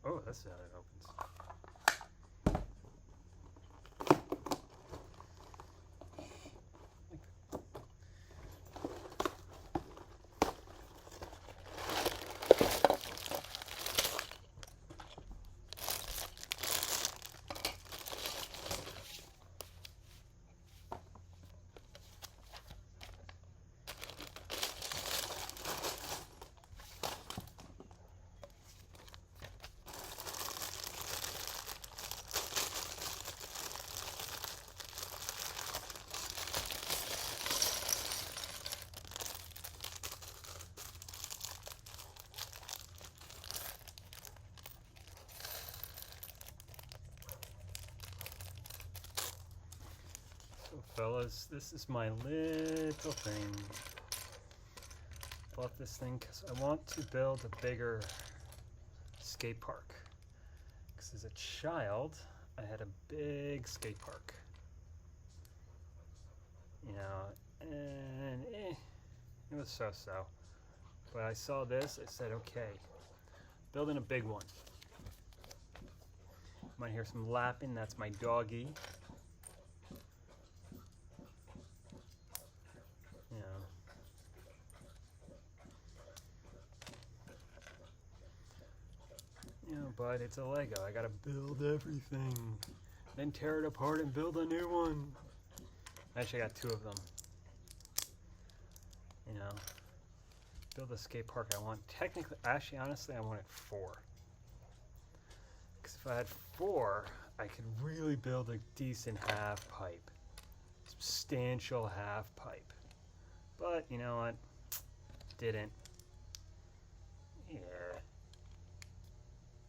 Oh, that's how it opens. So fellas, this is my little thing. Bought this thing because I want to build a bigger skate park. Because as a child, I had a big skate park. You know, and it was so-so. But I saw this, I said, okay, building a big one. You might hear some lapping, that's my doggy. You know. You know, but it's a Lego. I gotta build everything. Then tear it apart and build a new one. Actually, I got 2 of them. You know, build a skate park. I want technically, actually, honestly, I wanted 4. Because if I had 4, I could really build a decent half pipe, substantial half pipe. But you know what? Didn't. Yeah,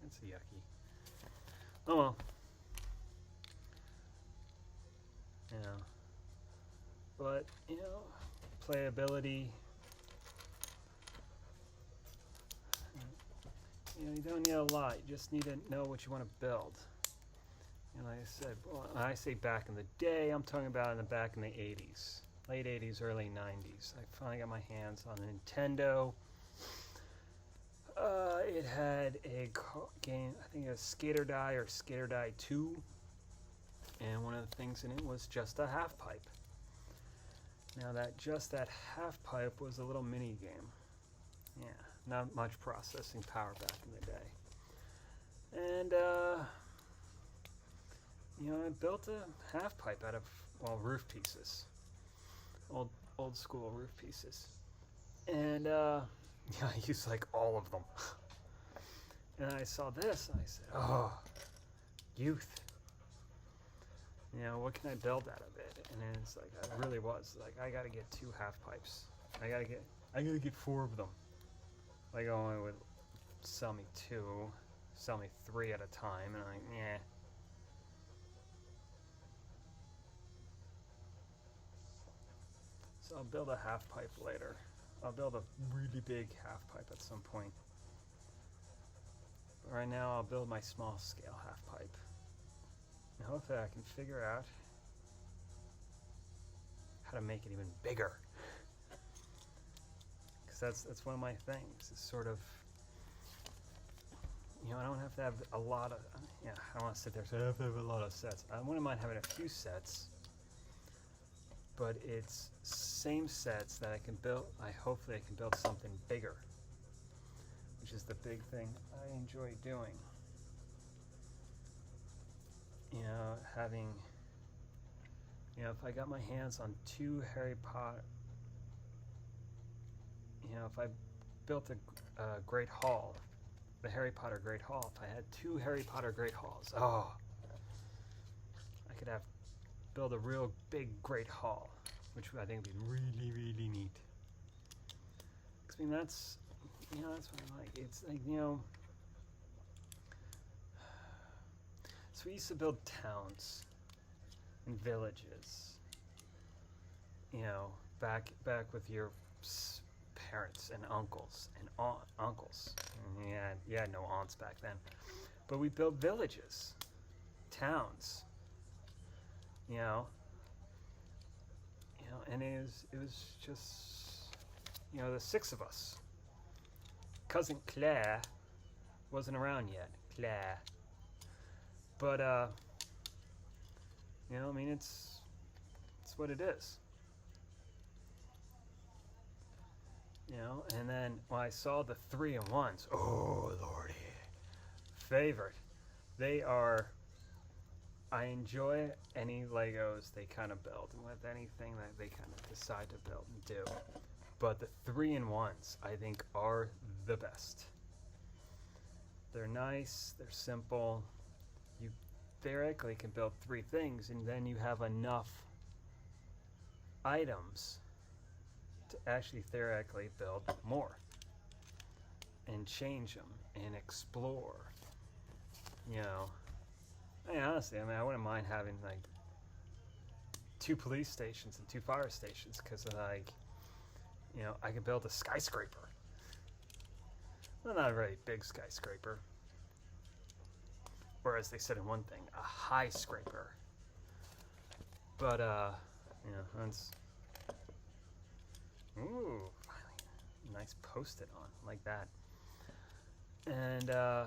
that's yucky. Oh well. You know, but you know, playability. You know, you don't need a lot. You just need to know what you want to build. And like I said, well, when I say back in the day, I'm talking about back in the 80s, late 80s, early 90s. I finally got my hands on a Nintendo. It had a game, I think it was Skater Die or Skater Die 2. And one of the things in it was just a half pipe. Now that half pipe was a little mini game. Yeah, not much processing power back in the day. And you know, I built a half pipe out of, well, roof pieces, old school roof pieces. And yeah, I used like all of them. And I saw this and I said, oh, youth. You know, what can I build out of it? And then it's like, I really was like, I gotta get 2 half pipes. I gotta get 4 of them. Like, only would sell me 2, sell me 3 at a time, and I'm like, yeah. So I'll build a half pipe later. I'll build a really big half pipe at some point. But right now, I'll build my small scale half pipe. And hopefully I can figure out how to make it even bigger. Because that's one of my things, is sort of, you know, I don't have to have a lot of, yeah, I don't want to sit there and say I have to have a lot of sets. I wouldn't mind having a few sets, but it's same sets that I can build, hopefully I can build something bigger, which is the big thing I enjoy doing. You know, having, you know, if I got my hands on 2 Harry Potter, you know, if I built a Great Hall, the Harry Potter Great Hall, if I had 2 Harry Potter Great Halls, oh, I could build a real big Great Hall, which I think would be really, really neat. Because, I mean, that's, you know, that's what I like. It's like, you know, so we used to build towns and villages, you know, back with your parents and uncles and uncles. And yeah, no aunts back then. But we built villages, towns, you know, and it was just, you know, the 6 of us. Cousin Claire wasn't around yet. Tesla. But you know, I mean, it's what it is. You know, and then when I saw the 3-in-1s, oh lordy, favorite. They are. I enjoy any Legos they kind of build, and with anything that they kind of decide to build and do. But the 3-in-1s, I think, are the best. They're nice, they're simple. You theoretically can build 3 things, and then you have enough items to actually theoretically build more and change them and explore. You know, I mean, honestly, I wouldn't mind having like 2 police stations and 2 fire stations, because like, you know, I can build a skyscraper. Well, not a very big skyscraper, or as they said in one thing, a high scraper. But you know, that's, ooh, finally, nice post-it on like that. And yeah,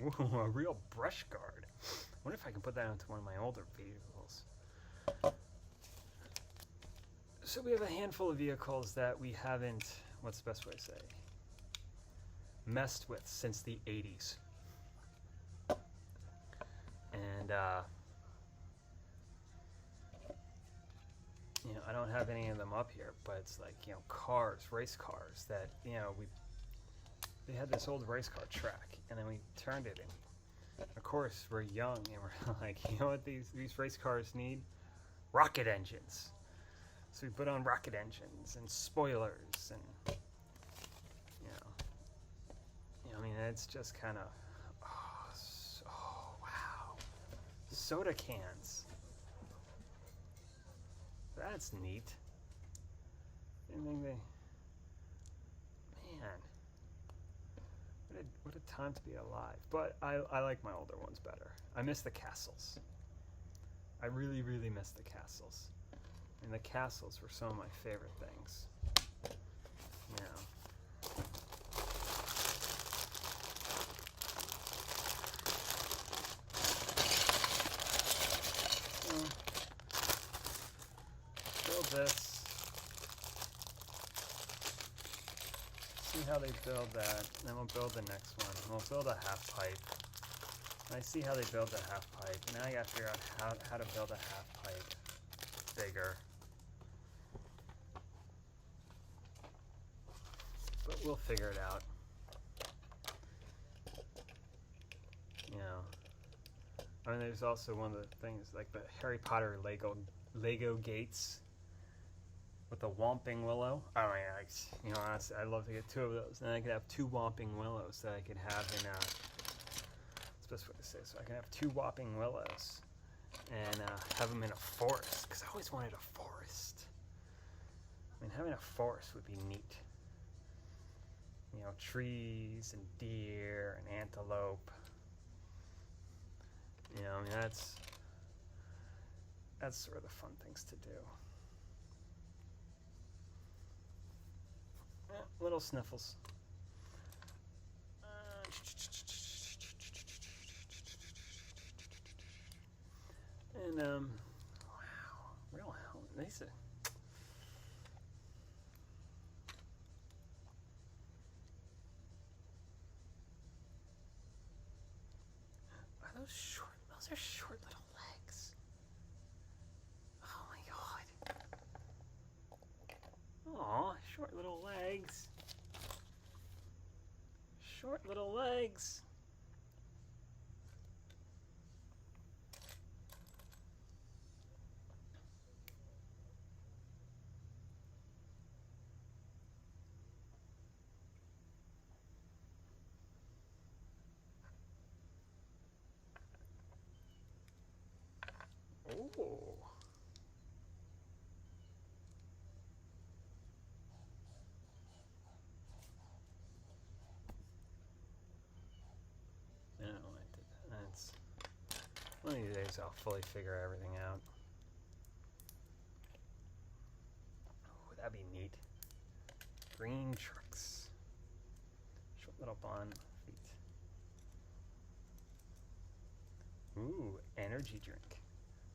ooh, a real brush guard. I wonder if I can put that onto one of my older vehicles. So we have a handful of vehicles that we haven't, what's the best way to say, messed with since the 80s. And you know, I don't have any of them up here, but it's like, you know, cars, race cars that, you know, they had this old race car track, and then we turned it in. Of course, we're young, and we're like, you know what these race cars need? Rocket engines. So we put on rocket engines and spoilers, and you know, I mean, it's just kind of, oh wow, soda cans. That's neat. I mean, man, what a time to be alive. But I like my older ones better. I miss the castles. I really, really miss the castles. And the castles were some of my favorite things. You know. Build this. See how they build that. Then we'll build the next one. We'll build a half pipe. And I see how they build the half pipe. Now I gotta figure out how to build a half pipe bigger. But we'll figure it out. You know. I mean, there's also one of the things like the Harry Potter Lego gates with the Whomping Willow. Oh my God, you know, honestly, I'd love to get 2 of those. And I could have 2 Whomping Willows that I could have in that's the best way to say it. So I can have 2 Whomping Willows and have them in a forest, because I always wanted a forest. I mean, having a forest would be neat. You know, trees and deer and antelope. You know, I mean, that's sort of the fun things to do. Little sniffles. And wow, real hell, these are. Are those short? Those are short little legs. Oh my God. Aw, short little legs. Short little legs. Oh. No, that's one of these days I'll fully figure everything out. That'd be neat. Green trucks. Short little bond feet. Ooh, energy drink.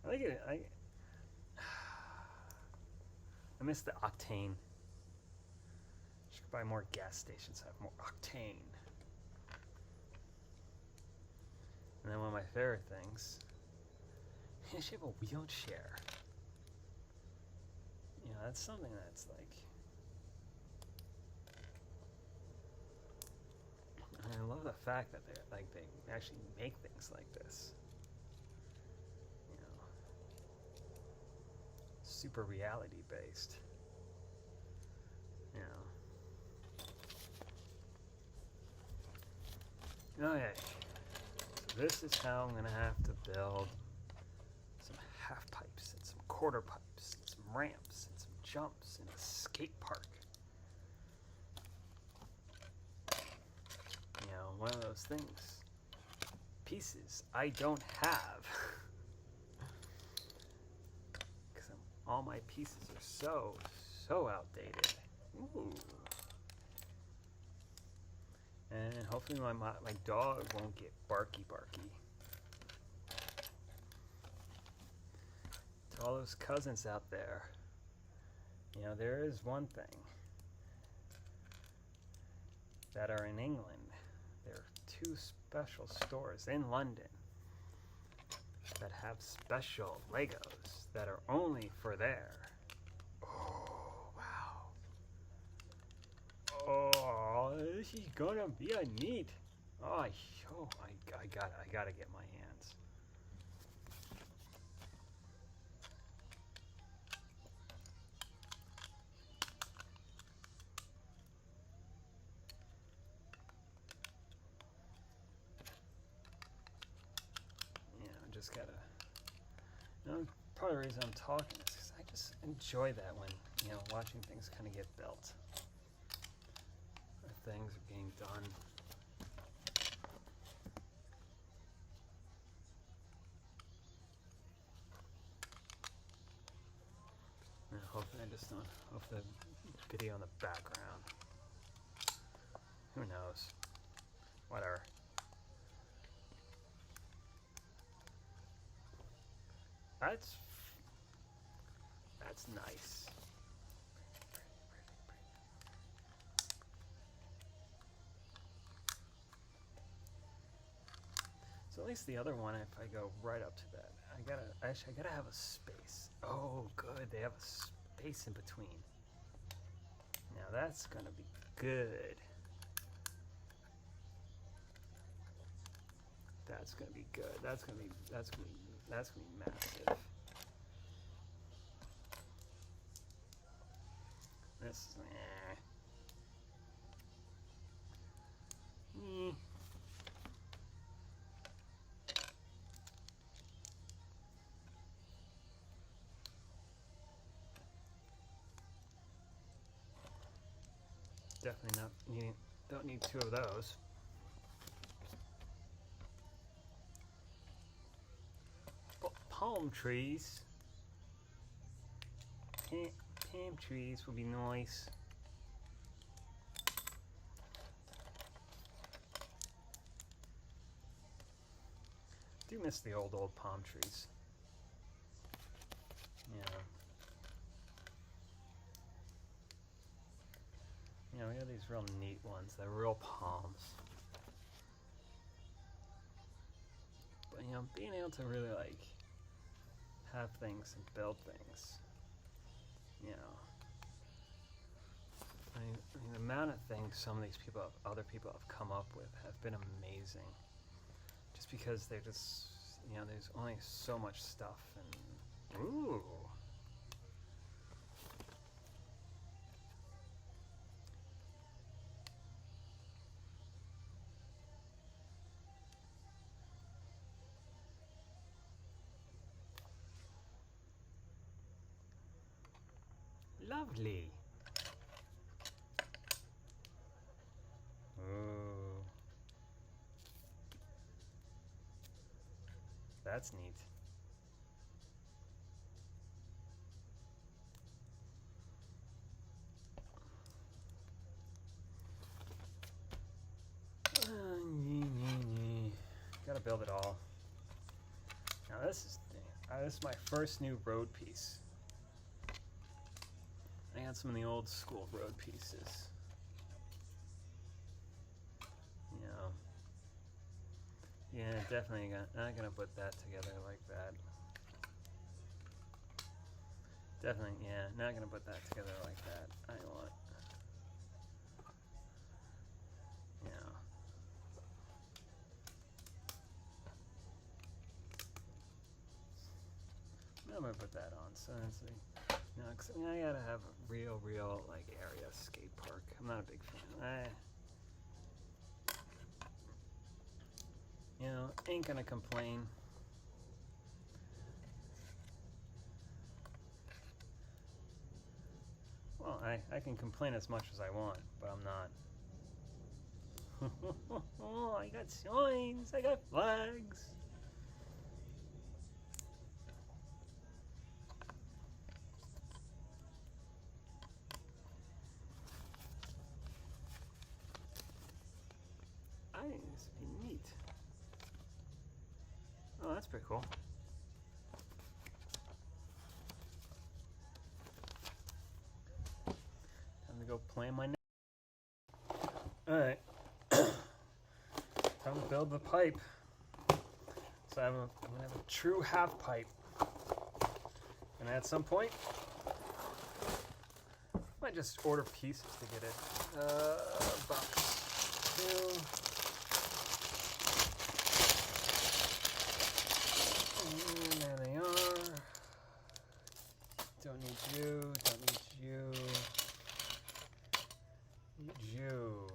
I like it. I miss the octane. Should buy more gas stations that have more octane. And then one of my favorite things, you should have a wheelchair. You know, that's something that's like, I love the fact that they actually make things like this. You know, super reality based. You know. Okay. So this is how I'm gonna have to build some half pipes and some quarter pipes and some ramps and some jumps and a skate park. You know, one of those things. Pieces I don't have. Because all my pieces are so outdated. Ooh. And hopefully my dog won't get barky. To all those cousins out there, you know, there is one thing that are in England. There are 2 special stores in London that have special Legos that are only for there. Oh, wow. Oh, this is gonna be a neat. Oh, I gotta get my hands. You know, just gotta. You know, part of the reason I'm talking is because I just enjoy that when, you know, watching things kind of get built. Things are being done. And hopefully I just don't off the video in the background. Who knows? Whatever. That's nice. So at least the other one, if I go right up to that, I gotta have a space. Oh, good, they have a space in between. Now that's gonna be good. That's gonna be good. That's gonna be massive. This, Definitely not needing. Don't need 2 of those. Palm trees. Palm trees would be nice. Do miss the old palm trees. Yeah. You know, we have these real neat ones. They're real palms. But, you know, being able to really, like, have things and build things, you know. I mean, the amount of things some of these other people have come up with have been amazing. Just because they're just, you know, there's only so much stuff and, ooh. Lovely. Ooh. That's neat. build it all. Now this is my first new road piece. I got some of the old school road pieces. You know, yeah, definitely not gonna put that together like that. Definitely, yeah, not gonna put that together like that. I want, yeah. I'm gonna put that on. So it's like, you know, 'cause I gotta have a real like area skate park. I'm not a big fan. You know, ain't gonna complain. Well, I can complain as much as I want, but I'm not. Oh, I got signs, I got flags. I think this would be neat. Oh, that's pretty cool. Time to go plan my next. Alright. Time to build the pipe. So I'm gonna have a true half pipe. And at some point, I might just order pieces to get it. Box 2. And there they are. Don't need you, don't need you. Need you.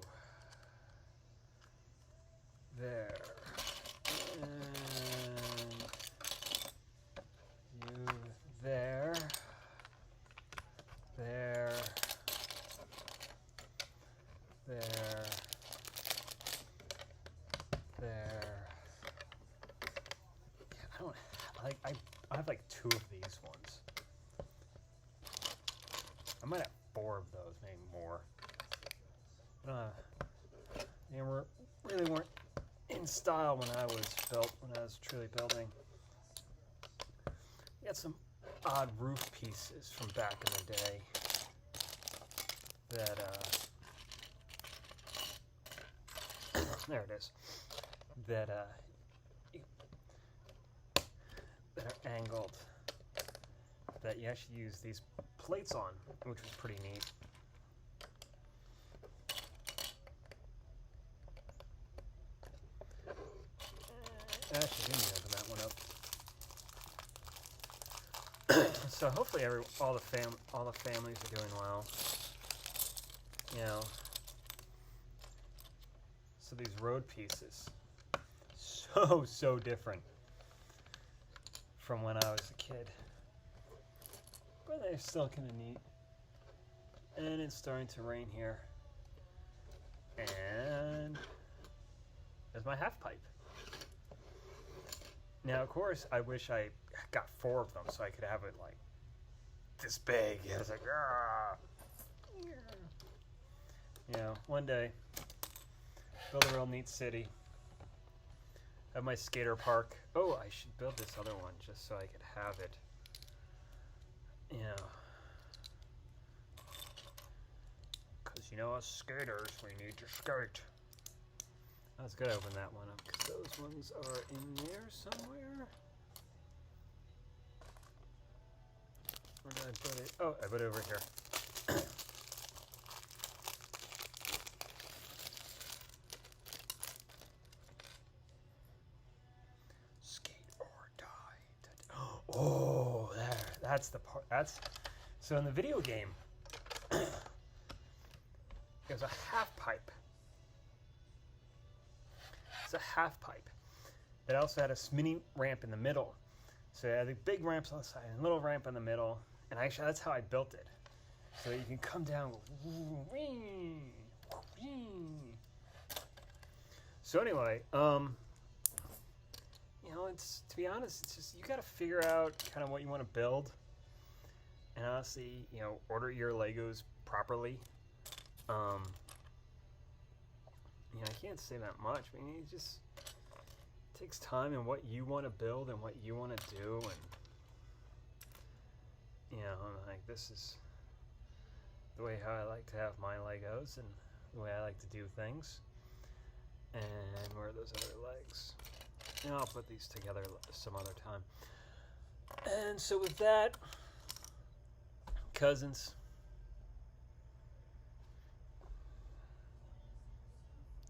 There. And you there. There. There. There. Yeah, I have like 2 of these ones. I might have 4 of those, maybe more. They really weren't in style when I was truly building. We got some odd roof pieces from back in the day that there it is. That are angled. That you actually use these plates on, which was pretty neat. Actually, didn't open that one up. So hopefully all the families are doing well. You know. So these road pieces, so different from when I was a kid. But they're still kind of neat. And it's starting to rain here. And there's my half pipe. Now, of course, I wish I got 4 of them so I could have it like this big. Yeah, it's like, you know, one day, build a real neat city. Have my skater park. Oh, I should build this other one just so I could have it. You know, because you know us skaters, we need to skate. I was gonna open that one up because those ones are in there somewhere. Where did I put it? Oh, I put it over here. Skate or die. Oh, there. That's the part. So in the video game, there's a half pipe. It's a half pipe. It also had a mini ramp in the middle. So it had the big ramps on the side and a little ramp in the middle. And actually, that's how I built it. So that you can come down. So anyway, you know, to be honest, it's just you got to figure out kind of what you want to build. And honestly, you know, order your Legos properly. You know, I can't say that much. I mean, you just takes time and what you want to build and what you want to do, and like this is the way how I like to have my Legos and the way I like to do things. And where are those other legs? And I'll put these together some other time. And so with that, cousins,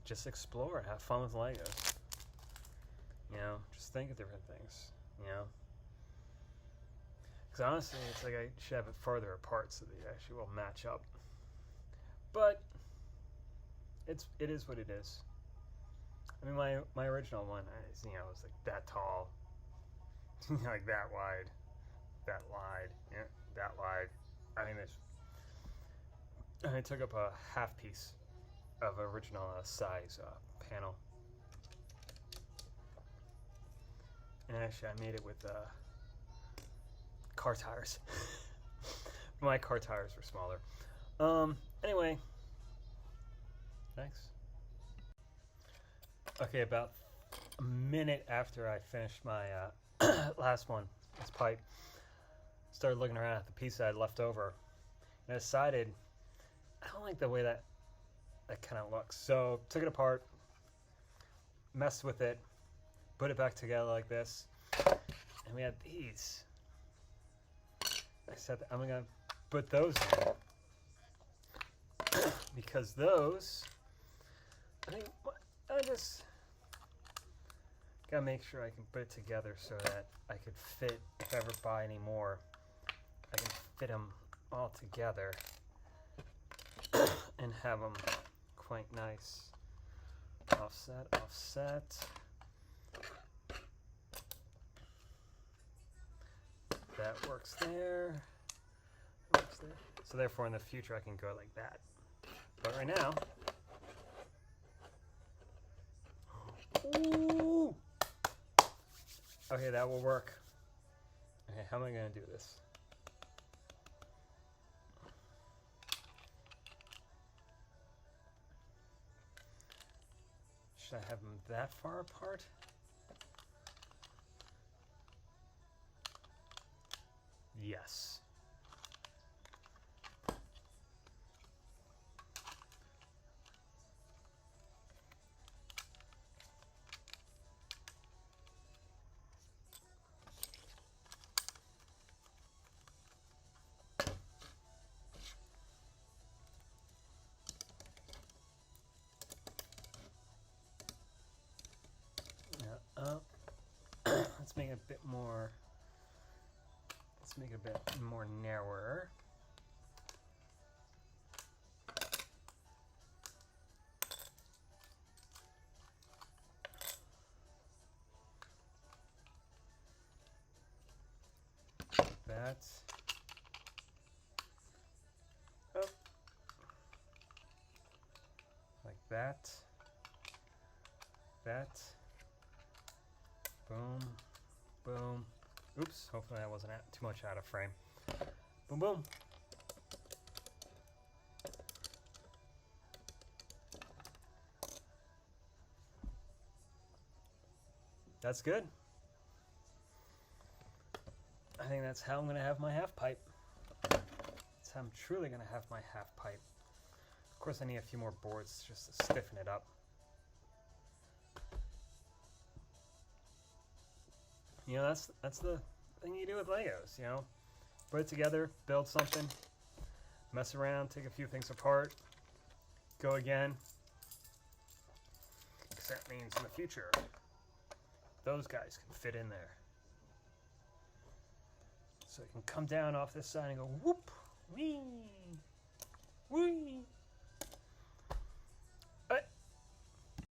just explore, have fun with Legos. Just think of different things, Because honestly, it's like I should have it farther apart so they actually will match up. But it is what it is. I mean, my original one, was like that tall, like that wide, that wide, that wide. I took up a half piece of original size panel. And actually, I made it with car tires. My car tires were smaller. Anyway, thanks. Okay, about a minute after I finished my last one, this pipe, started looking around at the piece I had left over, and I decided I don't like the way that kind of looks. So took it apart, messed with it, put it back together like this, and we had these. I said I'm gonna put those in because those, I just gotta make sure I can put it together so that I could fit, if I ever buy any more, I can fit them all together and have them quite nice. Offset, offset. That works there. Works there. So therefore in the future I can go like that. But right now, ooh. Okay, that will work. Okay, how am I going to do this? Should I have them that far apart? Yes. Let's make it a bit more. Let's make it a bit more narrower. That. Oh. Like that. That. Boom. Boom. Oops, hopefully that wasn't too much out of frame. Boom, boom. That's good. I think that's how I'm going to have my half pipe. That's how I'm truly going to have my half pipe. Of course, I need a few more boards just to stiffen it up. That's the thing you do with Legos, Put it together, build something, mess around, take a few things apart, go again. Because that means in the future, those guys can fit in there. So it can come down off this side and go whoop, wee, wee.